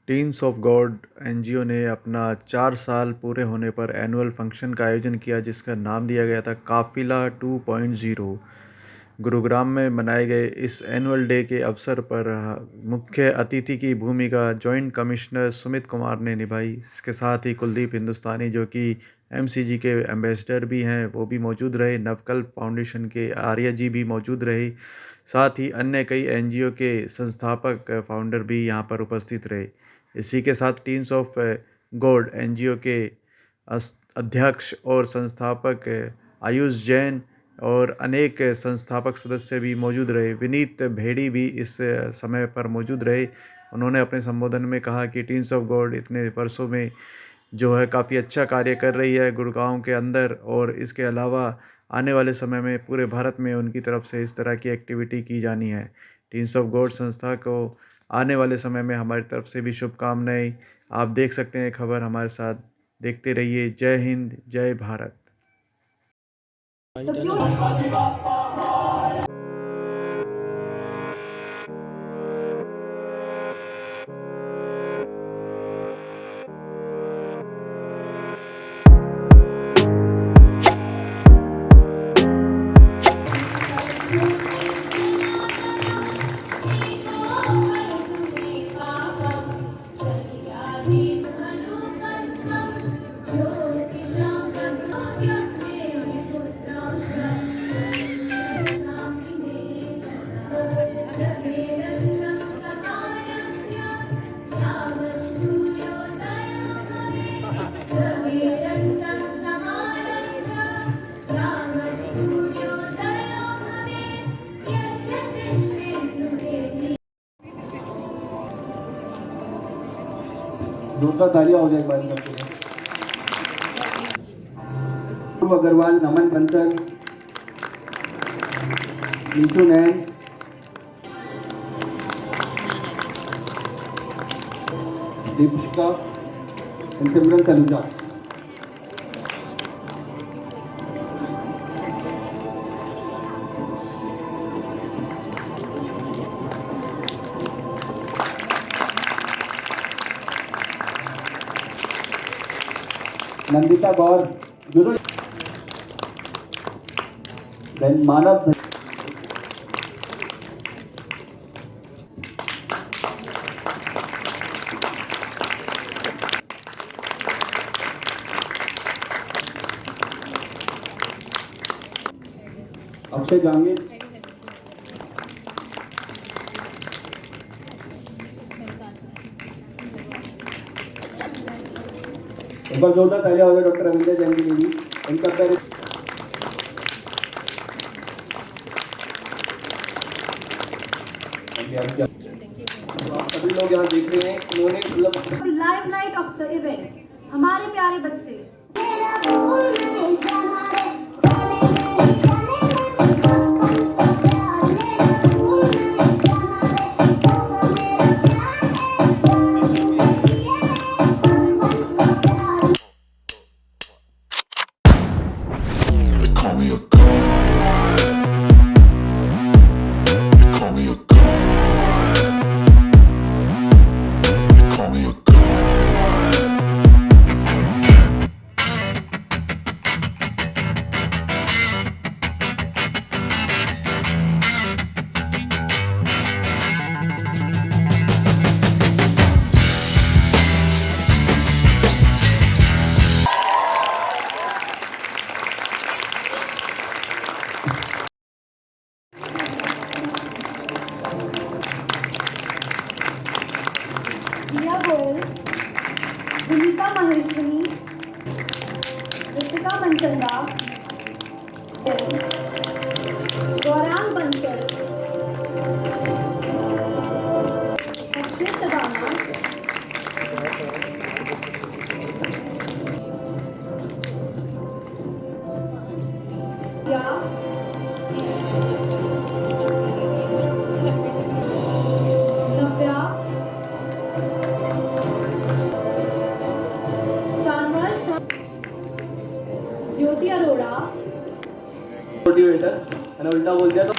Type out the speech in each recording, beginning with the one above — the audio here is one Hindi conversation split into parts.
टीन्स ऑफ गॉड एनजीओ ने अपना 4 साल पूरे होने पर एनुअल फंक्शन का आयोजन किया जिसका नाम दिया गया था काफिला 2.0। गुरुग्राम में मनाए गए इस एनुअल डे के अवसर पर मुख्य अतिथि की भूमिका जॉइंट कमिश्नर सुमित कुमार ने निभाई। इसके साथ ही कुलदीप हिंदुस्तानी जो कि एमसीजी के एम्बेसडर भी हैं वो भी मौजूद रहे। नवकल्प फाउंडेशन के आर्या जी भी मौजूद रहे। साथ ही अन्य कई एनजीओ के संस्थापक फाउंडर भी यहाँ पर उपस्थित रहे। इसी के साथ टीन्स ऑफ गॉड एनजीओ के अध्यक्ष और संस्थापक आयुष जैन और अनेक संस्थापक सदस्य भी मौजूद रहे। विनीत भेड़ी भी इस समय पर मौजूद रहे। उन्होंने अपने संबोधन में कहा कि टीन्स ऑफ गॉड इतने वर्षों में जो है काफ़ी अच्छा कार्य कर रही है गुड़गांव के अंदर, और इसके अलावा आने वाले समय में पूरे भारत में उनकी तरफ से इस तरह की एक्टिविटी की जानी है। टीन्स ऑफ गॉड संस्था को आने वाले समय में हमारी तरफ से भी शुभकामनाएं। आप देख सकते हैं खबर हमारे साथ, देखते रहिए। जय हिंद, जय भारत। जोरदार तालियां हो जाए एक बार करके। अग्रवाल, नमन बंसल, नीतू नैन, दीपिका, सिमरन तनुजा। नंदिता गौर, गुरु, मानव, अक्षय जांगीर, एक बार जोरदार तालियां हो जाए डॉक्टर रविंद्र जैन के लिए भी। इनका सभी लोग यहाँ देख रहे हैं, उन्होंने लाइमलाइट ऑफ द इवेंट हमारे प्यारे बच्चे। Call me a god. Call me a god. Call me a god. दिया गोयल, भूमिका महेश्वरी, ऋतिका मनचंदा, गौरांग बंसल, अक्षय सदाना, या नव्या, ज्योति अरोड़ा, मोटिवेटर, मैंने उल्टा बोल दिया तो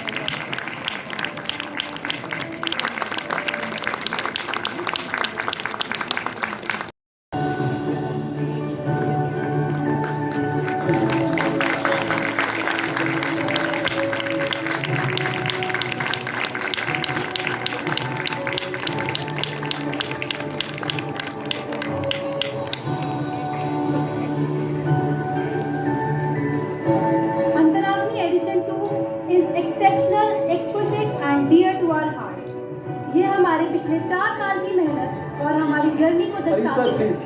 Mr. Arit sir Shah. Please.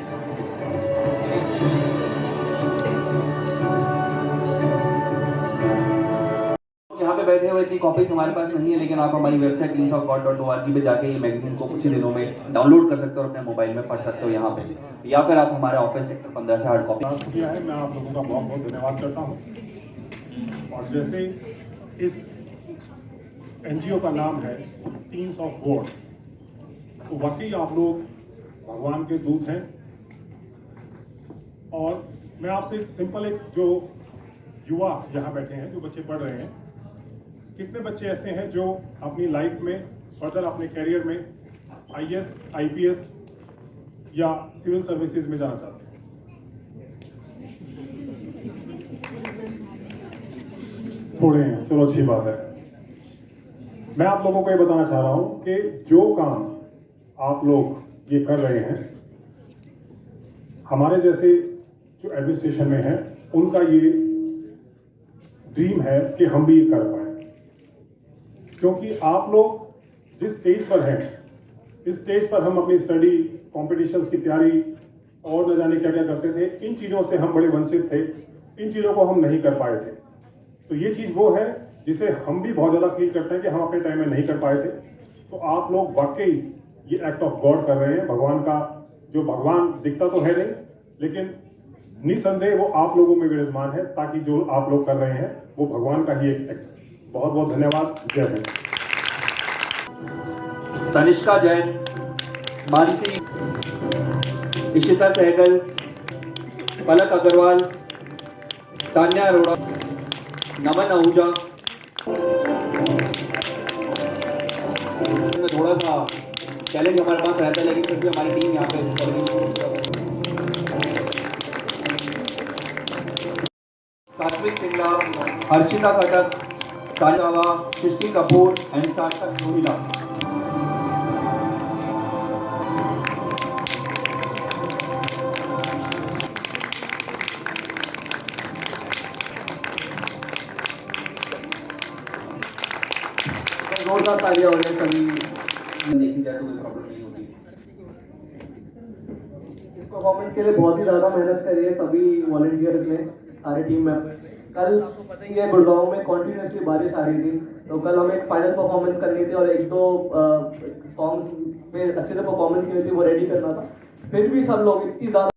यहाँ पे बैठे हुए इतनी कॉपीज हमारे पास नहीं है, लेकिन आप हमारी वेबसाइट teensofgod.org पे जाके ये मैगजीन को कुछ ही दिनों में डाउनलोड कर सकते हो और अपने मोबाइल में पढ़ सकते हो यहाँ पे, या फिर आप हमारे ऑफिस सेक्टर 15 से हार्ड कॉपी। प्रयास किया है। मैं आप लोगों का बहुत बहुत धन्यवाद करता हूँ। और जैसे इस एनजीओ का नाम है टीन्स ऑफ गॉड, तो वाकई आप लोग भगवान के दूत हैं। और मैं आपसे एक सिंपल जो युवा यहाँ बैठे हैं, जो बच्चे पढ़ रहे हैं, कितने बच्चे ऐसे हैं जो अपनी लाइफ में फर्दर अपने करियर में IAS, IPS या सिविल सर्विसेज में जाना चाहते हैं? थोड़े हैं, चलो अच्छी बात है। मैं आप लोगों को ये बताना चाह रहा हूं कि जो काम आप लोग ये कर रहे हैं, हमारे जैसे जो एडमिनिस्ट्रेशन में हैं, उनका ये ड्रीम है कि हम भी ये कर पाए। क्योंकि आप लोग जिस स्टेज पर हैं, इस स्टेज पर हम अपनी स्टडी, कॉम्पिटिशन्स की तैयारी और न जाने क्या क्या करते थे, इन चीज़ों से हम बड़े वंचित थे, इन चीज़ों को हम नहीं कर पाए थे। तो ये चीज़ वो है जिसे हम भी बहुत ज़्यादा फील करते हैं कि हम अपने टाइम में नहीं कर पाए थे। तो आप लोग वाकई ये एक्ट ऑफ गॉड कर रहे हैं, भगवान का, जो भगवान दिखता तो है नहीं, लेकिन निसंदेह वो आप लोगों में विराजमान है, ताकि जो आप लोग कर रहे हैं वो भगवान का ही एक एक्ट। बहुत बहुत धन्यवाद। जय हिंद। तनिष्का जैन, मानसी, इशिता सहगल, पलक अग्रवाल, तान्या अरोड़ा, नमन आहूजा। थोड़ा सा चैलेंज हमारे पास रहता है, लेकिन फिर भी हमारी टीम यहाँ पे सात्विक सिंगला, अर्चिता खटक, कालावा, सृष्टि कपूर एंड सार्थक रोहिला। जोरदार तालियां हो रही है सभी। देखी जाए तो कोई प्रॉब्लम नहीं होती। इस परफॉर्मेंस के लिए बहुत ही ज़्यादा मेहनत कर रही है सभी वॉलंटियर्स ने, सारे टीम में। कल ये गुड़गांव में कॉन्टिन्यूसली बारिश आ रही थी, तो कल हमें एक फाइनल परफॉर्मेंस करनी थी और एक दो सॉन्ग्स पे अच्छे से परफॉर्मेंस की थी, वो रेडी करना था। फिर भी सब लोग इतनी ज़्यादा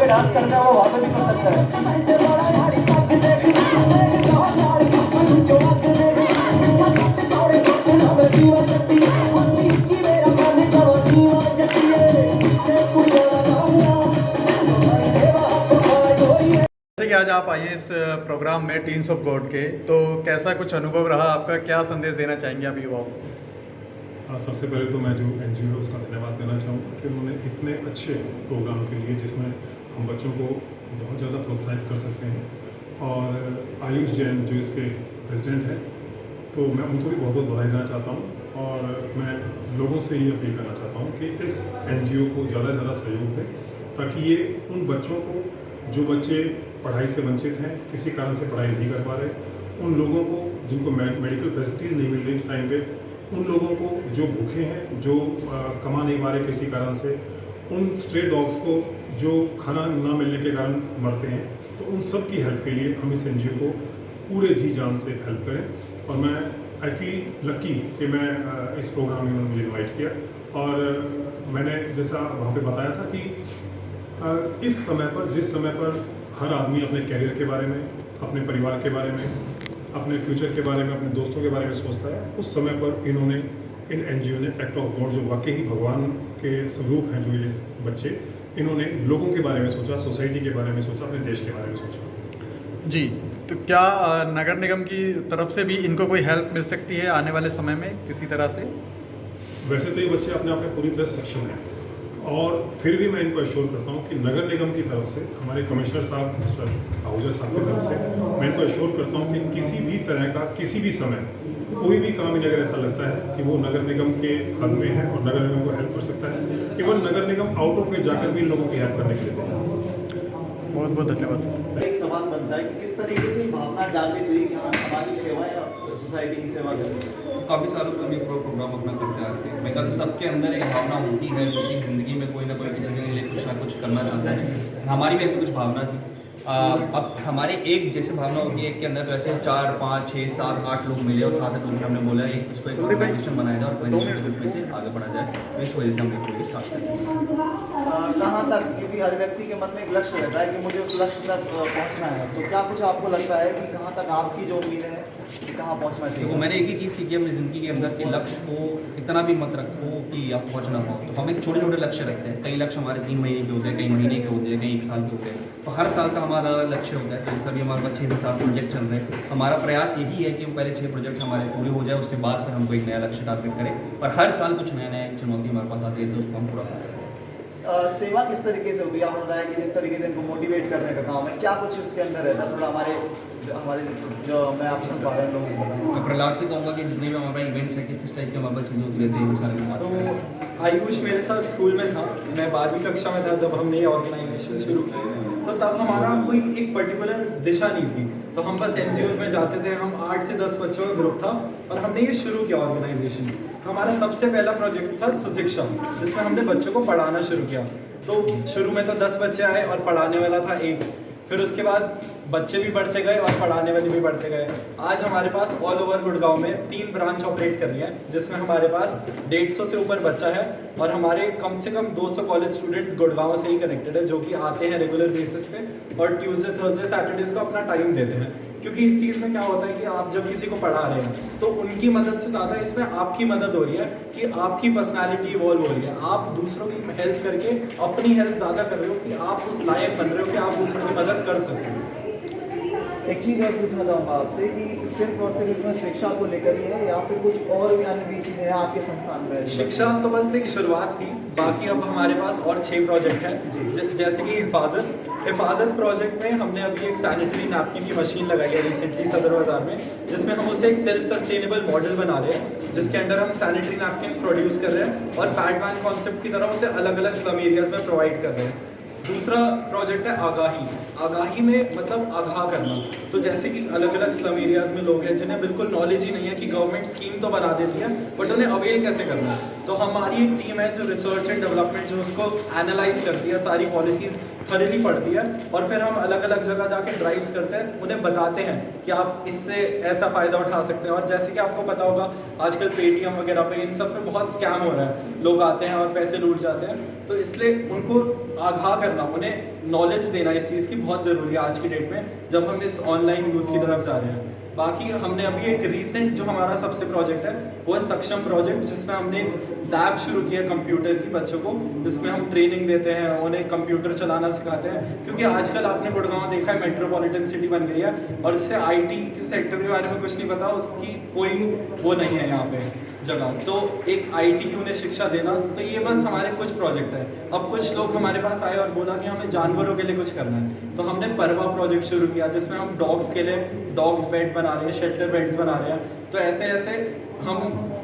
डांस करना है, वो वहाँ पे भी कर सकता है। जैसे कि आज आप आए इस प्रोग्राम में टीन्स ऑफ गॉड के, तो कैसा कुछ अनुभव रहा आपका? क्या संदेश देना चाहेंगे आप युवाओं को? सबसे पहले तो मैं जो NGO है उसका धन्यवाद देना चाहूँगा कि उन्होंने इतने अच्छे प्रोग्राम के लिए, जिसमें हम बच्चों को बहुत ज़्यादा प्रोत्साहित कर सकते हैं, और आयुष जैन जो इसके प्रेसिडेंट हैं, तो मैं उनको भी बहुत बहुत बधाई देना चाहता हूँ। और मैं लोगों से ये अपील करना चाहता हूँ कि इस NGO को ज़्यादा से ज़्यादा सहयोग दें, ताकि ये उन बच्चों को, जो बच्चे पढ़ाई से वंचित हैं, किसी कारण से पढ़ाई नहीं कर पा रहे, उन लोगों को जिनको मेडिकल फैसिलिटीज़ नहीं मिल रही टाइम पे, उन लोगों को जो भूखे हैं, जो कमा नहीं पा रहे किसी कारण से, उन स्ट्रे डॉग्स को जो खाना ना मिलने के कारण मरते हैं, तो उन सब की हेल्प के लिए हम इस NGO को पूरे जी जान से हेल्प करें। और मैं आई फील लकी कि मैं इस प्रोग्राम में उन्होंने मुझे इन्वाइट किया, और मैंने जैसा वहाँ पे बताया था कि इस समय पर, जिस समय पर हर आदमी अपने कैरियर के बारे में, अपने परिवार के बारे में, अपने फ्यूचर के बारे में, अपने दोस्तों के बारे में सोचता है, उस समय पर इन्होंने, इन NGO ने एक्ट ऑफ गॉड, जो वाकई ही भगवान के स्वरूप हैं जो ये बच्चे, इन्होंने लोगों के बारे में सोचा, सोसाइटी के बारे में सोचा, अपने देश के बारे में सोचा। जी, तो क्या नगर निगम की तरफ से भी इनको कोई हेल्प मिल सकती है आने वाले समय में किसी तरह से? वैसे तो ये बच्चे अपने आप में पूरी तरह सक्षम हैं, और फिर भी मैं इनको एश्योर करता हूँ कि नगर निगम की तरफ से, हमारे कमिश्नर साहब मिस्टर आहूजा साहब की तरफ से, मैं इनको एश्योर करता हूँ कि किसी भी तरह का, किसी भी समय कोई भी काम इन्हें अगर ऐसा लगता है कि वो नगर निगम के हद में है और नगर निगम को हेल्प कर सकता है, even Nagar Nigam out of में जाकर भी इन लोगों की हेल्प करने के लिए तैयार है। बहुत बहुत धन्यवाद सर। एक सवाल बनता है कि किस तरीके से भावना जागृत हुई कि हाँ समाज की सेवा या सोसाइटी की सेवा करें। काफ़ी सालों से हम ये प्रोग्राम अपना करते आ रहे थे। मैं कहता हूँ सबके अंदर एक भावना होती है जो कि ज़िंदगी में कोई ना कोई किसी के लिए कुछ ना कुछ करना चाहता है। हमारी भी ऐसी कुछ भावना थी। अब हमारे एक जैसे भावना होती है एक के अंदर, तो ऐसे 4, 5, 6, 7, 8 लोग मिले और 7 लोग हमने बोला एक इसको एक ऑर्गेनाइजेशन बनाया जाए और ऑर्गेनाइजेशन में से आगे बढ़ा जाए। तो इस वजह से हम ये स्टार्ट करते हैं। कहाँ तक, क्योंकि हर व्यक्ति के मन में एक लक्ष्य रहता है कि मुझे उस लक्ष्य तक पहुँचना है, तो क्या कुछ आपको लगता है कि कहाँ तक आपकी जो उम्मीदें हैं कि कहाँ पहुँचना तो चाहिए? मैंने एक ही चीज़ सीखी अपनी ज़िंदगी के अंदर कि लक्ष्य को इतना भी मत रखो कि आप पहुँच ना पाओ। तो हम एक छोटे छोटे लक्ष्य रखते हैं। कई लक्ष्य हमारे 3 महीने के होते हैं, कई महीने के होते हैं, कई 1 साल के होते हैं। तो हर साल का हमारा अलग लक्ष्य होता है। तो इस सभी हमारे पास 6 से 7 प्रोजेक्ट चल रहे हैं। हमारा प्रयास यही है कि वो पहले 6 प्रोजेक्ट हमारे पूरे हो जाए, उसके बाद फिर हमको एक नया लक्ष्य टारगेट करें। और हर साल कुछ नए नए चुनौती हमारे पास आती है तो उसको हम पूरा करते हैं। सेवा किस तरीके से होती है? आपने बताया कि जिस तरीके से इनको मोटिवेट करने का काम है, क्या कुछ उसके अंदर रहता है? थोड़ा हमारे जो मैं आप सुन पा रहे हैं लोगों को। मैं प्रहलाद से कहूँगा कि जितने भी हमारे इवेंट्स हैं किस टाइप की हमारे पास चीज़ें होती रहती है वो सारे बात करें। तो आयुष मेरे साथ स्कूल में था, मैं 12वीं कक्षा में था जब हमने ये ऑर्गेनाइजेशन शुरू की। तो तब हमारा कोई एक पर्टिकुलर दिशा नहीं थी, तो हम बस NGOs में जाते थे। हम 8 से 10 बच्चों का ग्रुप था और हमने ये शुरू किया ऑर्गेनाइजेशन। तो हमारा सबसे पहला प्रोजेक्ट था सुशिक्षा, जिसमें हमने बच्चों को पढ़ाना शुरू किया। तो शुरू में तो 10 बच्चे आए और पढ़ाने वाला था 1, फिर उसके बाद बच्चे भी बढ़ते गए और पढ़ाने वाले भी बढ़ते गए। आज हमारे पास ऑल ओवर गुड़गांव में 3 ब्रांच ऑपरेट कर रही हैं, जिसमें हमारे पास 150 से ऊपर बच्चा है और हमारे कम से कम 200 कॉलेज स्टूडेंट्स गुड़गांव से ही कनेक्टेड है, जो कि आते हैं रेगुलर बेसिस पे और ट्यूसडे, थर्सडे, सैटरडेज को अपना टाइम देते हैं। क्योंकि इस चीज़ में क्या होता है कि आप जब किसी को पढ़ा रहे हैं तो उनकी मदद से ज़्यादा इसमें आपकी मदद हो रही है कि आपकी पर्सनालिटी इवॉल्व हो रही है। आप दूसरों की हेल्प करके अपनी हेल्प ज़्यादा कर रहे हो कि आप उस लायक बन रहे हो कि आप दूसरों की मदद कर सकते हो। एक चीज़ और पूछना चाहूँगा आपसे कि सिर्फ और सिर्फ इसमें शिक्षा को लेकर ही है या फिर कुछ और भी अन्य भी चीज़ें हैं आपके संस्थान में? शिक्षा तो बस एक शुरुआत थी, बाकी अब हमारे पास और 6 प्रोजेक्ट हैं। जैसे कि हिफाजत प्रोजेक्ट में हमने अभी एक सैनिटरी नैपकिन की मशीन लगाई है रिसेंटली सदर बाजार में, जिसमें हम उसे एक सेल्फ सस्टेनेबल मॉडल बना रहे हैं, जिसके अंदर हम सैनिटरी नैपकिन प्रोड्यूस कर रहे हैं और पैडमैन कॉन्सेप्ट की तरह उसे अलग अलग स्लम एरियाज में प्रोवाइड कर रहे हैं। दूसरा प्रोजेक्ट है आगाही में मतलब आगाह करना। तो जैसे कि अलग अलग स्लम एरियाज में लोग हैं जिन्हें बिल्कुल नॉलेज ही नहीं है कि गवर्नमेंट स्कीम तो बना देती है बट उन्हें अवेल कैसे करना है। तो हमारी एक टीम है जो रिसर्च एंड डेवलपमेंट जो उसको एनालाइज करती है, सारी पॉलिसीज़ थॉरली पढ़ती है और फिर हम अलग अलग जगह जाके ड्राइव्स करते हैं, उन्हें बताते हैं कि आप इससे ऐसा फ़ायदा उठा सकते हैं। और जैसे कि आपको पता होगा आजकल पेटीएम वगैरह पे इन सब पे बहुत स्कैम हो रहा है, लोग आते हैं और पैसे लूट जाते हैं। तो इसलिए उनको आगाह करना, उन्हें नॉलेज देना इस चीज़ की बहुत ज़रूरी है आज की डेट में, जब हम इस ऑनलाइन यूथ की तरफ जा रहे हैं। बाकी हमने अभी एक रीसेंट जो हमारा सबसे प्रोजेक्ट है वो है सक्षम प्रोजेक्ट, जिसमें हमने एक लैब शुरू किया कंप्यूटर की बच्चों को, जिसमें हम ट्रेनिंग देते हैं, उन्हें कंप्यूटर चलाना सिखाते हैं। क्योंकि आजकल आपने गुड़गांव देखा है मेट्रोपॉलिटन सिटी बन गई है और जिसे IT के सेक्टर के बारे में कुछ नहीं पता उसकी कोई वो नहीं है यहाँ पे जगह। तो एक IT की उन्हें शिक्षा देना, तो ये बस हमारे कुछ प्रोजेक्ट है। अब कुछ लोग हमारे पास आए और बोला कि हमें जानवरों के लिए कुछ करना है, तो हमने परवा प्रोजेक्ट शुरू किया जिसमें हम डॉग्स के लिए डॉग्स बेड बना रहे हैं, शेल्टर बेड्स बना रहे हैं। तो ऐसे ऐसे हम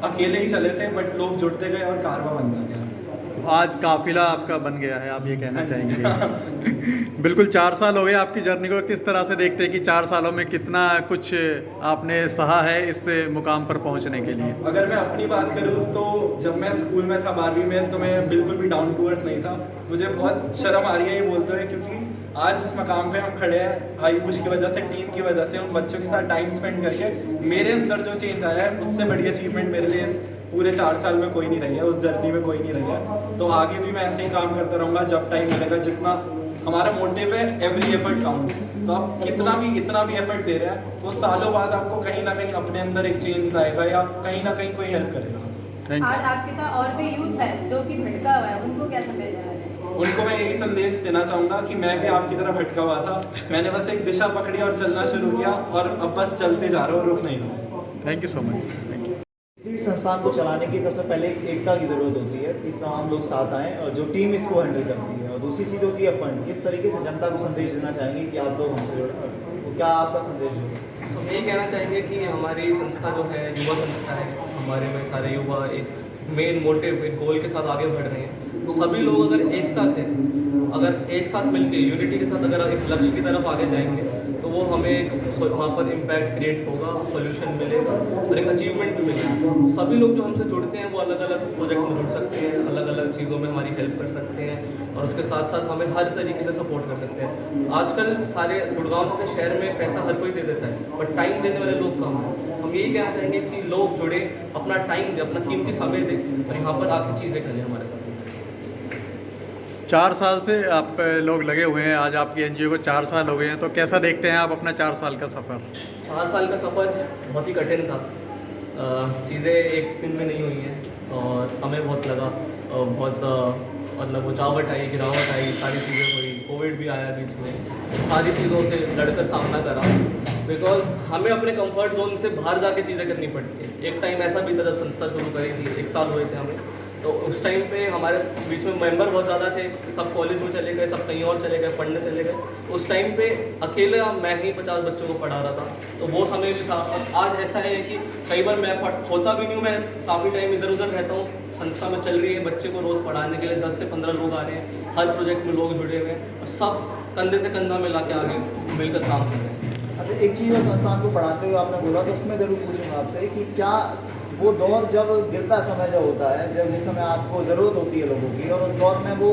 अकेले ही चले थे बट लोग जुड़ते गए और कारवा बनता गया। आज काफिला आपका बन गया है, आप ये कहना चाहेंगे? बिल्कुल 4 साल हो गए आपकी जर्नी को। किस तरह से देखते हैं कि 4 सालों में कितना कुछ आपने सहा है इस मुकाम पर पहुंचने के लिए? अगर मैं अपनी बात करूं तो जब मैं स्कूल में था 12वीं में, तो मैं बिल्कुल भी डाउन टू अर्थ नहीं था। मुझे बहुत शर्म आ रही है ये बोलते हुए, क्योंकि आज जिस मकाम पे हम खड़े हैं आयुष की वजह से, टीम की वजह से, उन बच्चों के साथ टाइम स्पेंड करके मेरे अंदर जो चेंज आया है उससे बड़ी अचीवमेंट मेरे लिए इस पूरे 4 साल में कोई नहीं रही है, उस जर्नी में कोई नहीं रही है। तो आगे भी मैं ऐसे ही काम करता रहूँगा जब टाइम मिलेगा। जितना हमारा मोटिव है एवरी एफर्ट काउंट, तो आप इतना भी एफर्ट दे रहे हैं वो सालों बाद आपको कहीं ना कहीं अपने अंदर एक चेंज लाएगा या कहीं ना कहीं कोई हेल्प करेगा। आज आपके साथ और भी यूथ है जो कि भटका हुआ है, उनको क्या संदेश देना है? उनको मैं यही संदेश देना चाहूँगा कि मैं भी आपकी तरह भटका हुआ था, मैंने बस एक दिशा पकड़ी और चलना शुरू किया और अब बस चलते जा रहा हूँ, रुक नहीं रहा हूँ। Thank you so much. किसी भी संस्थान को चलाने की सबसे पहले एकता की ज़रूरत होती है कि तमाम लोग साथ आएँ और जो टीम इसको हैंडल करती है। और दूसरी चीज़ होती है फंड। किस तरीके से जनता को संदेश देना चाहेंगे कि आप लोग हमसे जुड़ें, क्या आपका संदेश होगा? यही कहना चाहेंगे कि हमारी संस्था जो है युवा संस्था है, हमारे में सारे युवा एक मेन मोटिव, एक गोल के साथ आगे बढ़ रहे हैं। सभी लोग अगर एकता से, अगर एक साथ मिलकर यूनिटी के साथ अगर एक लक्ष्य की तरफ आगे जाएंगे तो वो हमें एक वहाँ पर इम्पैक्ट क्रिएट होगा, सॉल्यूशन मिलेगा और एक अचीवमेंट भी मिलेगा। सभी लोग जो हमसे जुड़ते हैं वो अलग अलग प्रोजेक्ट में जुड़ सकते हैं, अलग अलग चीज़ों में हमारी हेल्प कर सकते हैं और उसके साथ साथ हमें हर तरीके से सपोर्ट कर सकते हैं। आजकल सारे गुड़गांव जैसे शहर में पैसा हर कोई दे देता है बट टाइम देने वाले लोग कम हैं। हम यही कहना चाहेंगे कि लोग जुड़े, अपना टाइम दें, अपना कीमती समय दें और यहाँ पर आके चीज़ें करें हमारे साथ। 4 साल से आप लोग लगे हुए हैं, आज आपकी एनजीओ को 4 साल हो गए हैं, तो कैसा देखते हैं आप अपना 4 साल का सफ़र? 4 साल का सफ़र बहुत ही कठिन था। चीज़ें एक दिन में नहीं हुई हैं और समय बहुत लगा और बहुत मतलब उचावट आई, गिरावट आई, सारी चीज़ें हुई, कोविड भी आया बीच में। सारी चीज़ों से लड़कर सामना करा बिकॉज हमें अपने कंफर्ट जोन से बाहर जाके चीज़ें करनी पड़ती है। एक टाइम ऐसा भी था जब संस्था शुरू करी थी, 1 साल हुए थे हमें, तो उस टाइम पे हमारे बीच में मेंबर बहुत ज़्यादा थे, सब कॉलेज में चले गए, सब कहीं और चले गए, पढ़ने चले गए। उस टाइम पे अकेले मैं ही 50 बच्चों को पढ़ा रहा था, तो वो समय भी था। और आज ऐसा है कि कई बार मैं होता भी नहीं हूँ, मैं काफ़ी टाइम इधर उधर रहता हूँ, संस्था में चल रही है, बच्चे को रोज़ पढ़ाने के लिए 10 से 15 लोग आ रहे हैं, हर प्रोजेक्ट में लोग जुड़े हुए हैं और सब कंधे से कंधा मिला के आगे मिलकर काम कर रहे हैं। अच्छा, एक चीज़ और संस्थान को पढ़ाते हुए आपने बोला, तो उसमें ज़रूर पूछूंगा आपसे कि क्या वो दौर जब गिरता समय जो होता है, जब जिस समय आपको ज़रूरत होती है लोगों की, और उस दौर में वो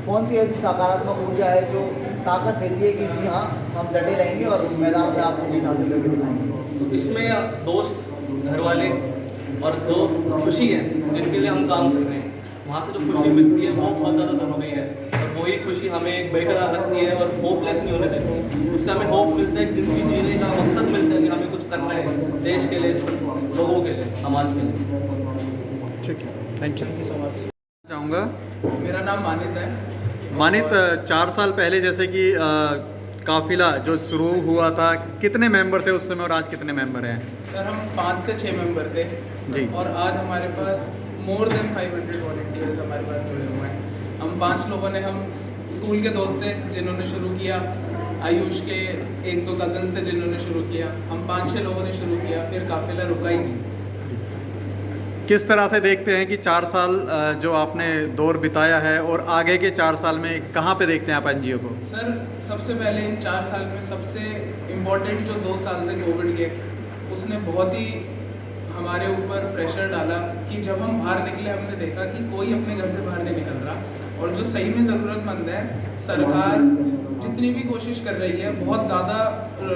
कौन सी ऐसी सकारात्मक ऊर्जा है जो ताकत देती है कि जी हाँ हम डटे रहेंगे और मैदान में आपको जीत हासिल करके दिखाएंगे? तो इसमें दोस्त, घर वाले और जो खुशी है जिनके लिए हम काम कर रहे हैं, वहाँ से जो खुशी मिलती है वो बहुत ज़्यादा ज़रूरी है और वही खुशी हमें एक बेकरार रखती है और होपलेस नहीं होने देती है। उससे हमें होप मिलता है, एक ज़िंदगी जीने का मकसद मिलता है कि हमें कुछ करना है देश के लिए, लोगों के लिए, समाज के लिए। ठीक है, थैंक यू सो मच। चाहूँगा, मेरा नाम मानित है। मानित, 4 साल पहले जैसे कि काफिला जो शुरू हुआ था, कितने मेंबर थे उस समय और आज कितने मेंबर हैं? सर हम 5 से 6 मेंबर थे जी। और आज हमारे पास मोर देन 500 वॉलंटियर्स हमारे पास जुड़े हुए हैं। हम 5 लोगों ने, हम स्कूल के दोस्त थे जिन्होंने शुरू किया, आयुष के 1-2 कज़न्स थे जिन्होंने शुरू किया, हम 5-6 लोगों ने शुरू किया, फिर काफिला रुका ही नहीं। किस तरह से देखते हैं कि 4 साल जो आपने दौर बिताया है और आगे के 4 साल में कहाँ पे देखते हैं आप एनजीओ को? सर सबसे पहले इन 4 साल में सबसे इम्पोर्टेंट जो 2 साल थे कोविड के, उसने बहुत ही हमारे ऊपर प्रेशर डाला कि जब हम बाहर निकले हमने देखा कि कोई अपने घर से बाहर नहीं निकल रहा और जो सही में ज़रूरतमंद है, सरकार जितनी भी कोशिश कर रही है, बहुत ज़्यादा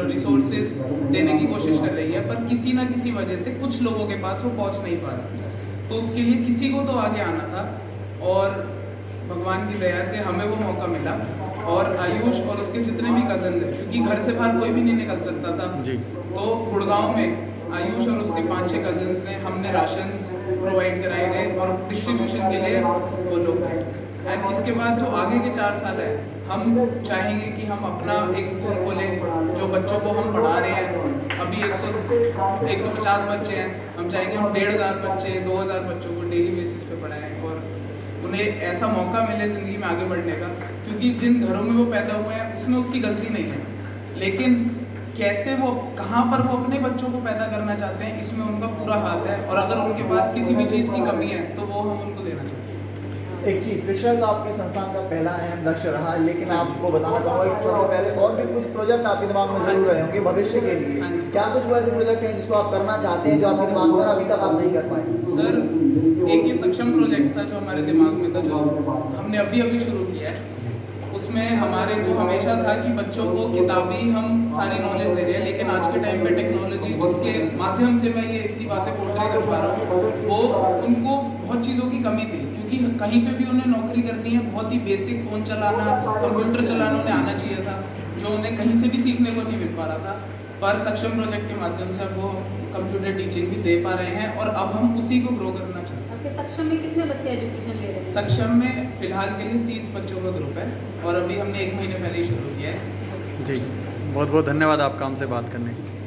रिसोर्सेज देने की कोशिश कर रही है, पर किसी ना किसी वजह से कुछ लोगों के पास वो पहुंच नहीं पा रहा। तो उसके लिए किसी को तो आगे आना था और भगवान की दया से हमें वो मौका मिला और आयुष और उसके जितने भी कज़न थे, क्योंकि घर से बाहर कोई भी नहीं निकल सकता था जी। तो गुड़गांव में आयुष और उसके 5-6 कज़न्स ने, हमने राशन प्रोवाइड कराए गए और डिस्ट्रीब्यूशन के लिए वो लोग गए। एंड इसके बाद जो आगे के 4 साल है, हम चाहेंगे कि हम अपना एक स्कूल खोलें जो बच्चों को हम पढ़ा रहे हैं। अभी 150 बच्चे हैं, हम चाहेंगे हम 1500 बच्चे, 2000 बच्चों को डेली बेसिस पे पढ़ाएं और उन्हें ऐसा मौका मिले ज़िंदगी में आगे बढ़ने का, क्योंकि जिन घरों में वो पैदा हुए हैं उसमें उसकी गलती नहीं है, लेकिन कैसे वो, कहाँ पर वो अपने बच्चों को पैदा करना चाहते हैं, इसमें उनका पूरा हाथ है और अगर उनके पास किसी भी चीज़ की कमी है तो वो हम उनको देना चाहते हैं। एक चीज़, शिक्षा का आपके संस्थान का पहला अहम लक्ष्य रहा, लेकिन आपको बताना चाहूँगा कि सबसे पहले और भी कुछ प्रोजेक्ट आपके दिमाग में जरूर रहे होंगे भविष्य के लिए। क्या कुछ वो ऐसे प्रोजेक्ट हैं जिसको आप करना चाहते हैं जो आपके दिमाग में अभी तक आप नहीं कर पाए? सर एक ये सक्षम प्रोजेक्ट था जो हमारे दिमाग में था, जो हमने अभी अभी शुरू किया है। उसमें हमारे को हमेशा था कि बच्चों को किताबी हम सारी नॉलेज दे रहे हैं, लेकिन आज के टाइम पे टेक्नोलॉजी जिसके माध्यम से मैं ये इतनी बातें पोर्ट्रे कर पा रहा हूँ, वो उनको बहुत चीज़ों की कमी थी, क्योंकि कहीं पे भी उन्हें नौकरी करनी है, बहुत ही बेसिक फ़ोन चलाना, कंप्यूटर चलाना उन्हें आना चाहिए था, जो उन्हें कहीं से भी सीखने को नहीं मिल पा रहा था। पर सक्षम प्रोजेक्ट के माध्यम से वो कंप्यूटर टीचिंग भी दे पा रहे हैं और अब हम उसी को ग्रो करना चाहते हैं। आपके सक्षम में कितने बच्चे एजुकेशन ले रहे हैं? सक्षम में फिलहाल के लिए 30 बच्चों का ग्रुप है और अभी हमने 1 महीने पहले ही शुरू किया है। जी, बहुत बहुत धन्यवाद आपका हमसे बात करने के लिए।